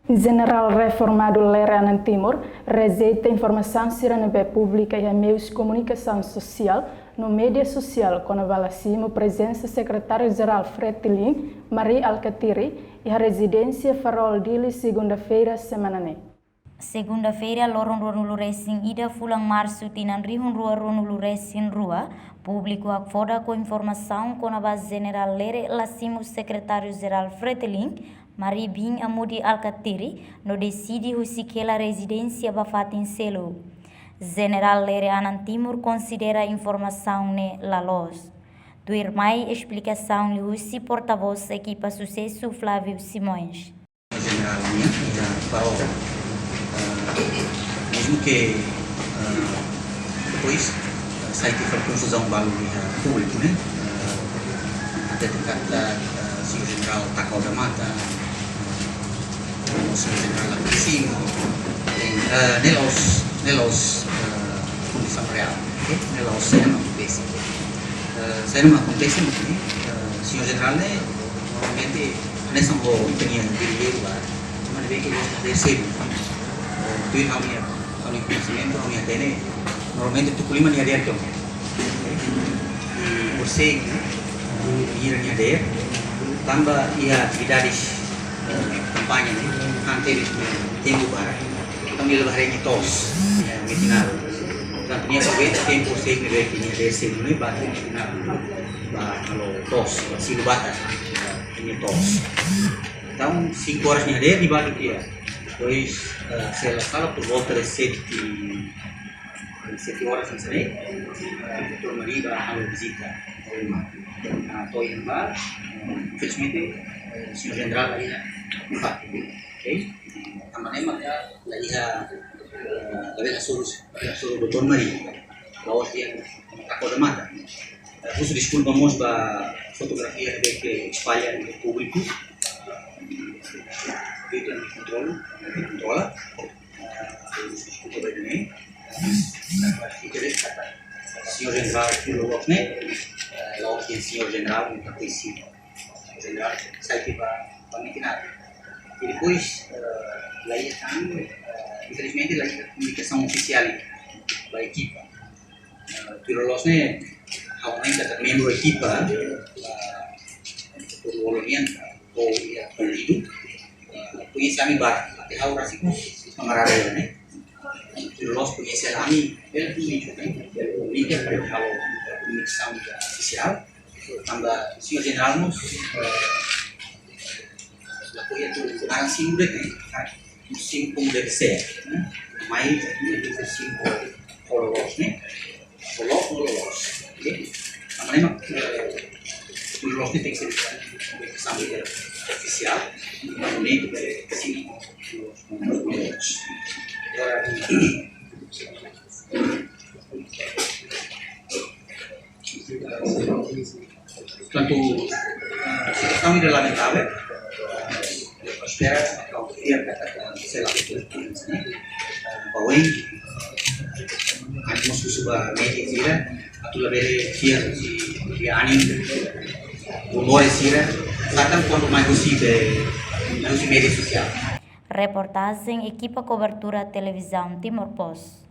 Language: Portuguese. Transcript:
General reformado Leranan Timor rejeita informação sirene pública e meios de comunicação social no mídia social com avaliação presença secretário-geral Fretilin, Maria Alcatiri e a residência Farol Dili segunda-feira semana. Segunda-feira, lorong Ronulu Racing ida fulang março tinan rihun rua Ronulu Racing rua, público akfoda com informação com a base general Lere Lacimo secretário-geral Fretilin, Maria Bin Amudi Alcatiri, no decide husikela residência bafatin selo. General Lere Anan Timor considera a informação ne lalos. Tuir mai explicação li husi porta-voz equipa sucesso Flávio Simões. General mesmo que depois sai que foi confusão balu público, né? Até kata Senhor General Takau da Mata, Senhor General Lapising, nelos condição real, nelos saya não acontece muito, Senhor General né normalmente nessa companhia dele lá, mas vê que ele recebe tudo a minha conhecimento, a minha DNA, normalmente tu kulima ni ada tu, você ir ni ada, tambah ia atividades kampanye ni, antes tempo para, kami lebar hari ni tos, metinal, dan punya kawin tempo saya ni lagi ni ada sebelum ni baru metinal, kalau tos, silbatas, ini tos, então 5 horas ni ada di balik dia. Depois, se ela fala por volta das 7 horas, não sei, o Dr. Maria vai à visita ao irmão. Estou indo lá, infelizmente, o Sr. General aí não faz, ok? A maneira que ela suruh o Dr. Maria, lawas dia Takau da Mata. Khusus desculpamos para fotografia que espalha no público. Itu yang dikontrola, diskusi begini, kata Senhor General Filowokne, lawas yang Senhor General Menteri General saya tiba pamitinado. E depois, lain kami, infelizmente lain komunikasi oficial da equipa. Filowokne, awalnya kata membro equipa, Volonienta ou ia perdido. Conhece a mim bar, até a hora assim, camarada né? Nós conhecemos a mim, ele público, né? Ele liga para a comissão oficial, quando o senhor general nos apoia tudo, na assim deve, assim como deve ser, né? Mas assim followers, né? Followers, ok? A maneira que o tem que ser comissão oficial, nem que assim os agora portanto situação é lamentável, espera que sei lá bahwa nós sudah media sira atau lebih dia anim rumores sira akan quanto mais possível nos mídias sociais. Reportagem Equipa Cobertura Televisão Timor Post.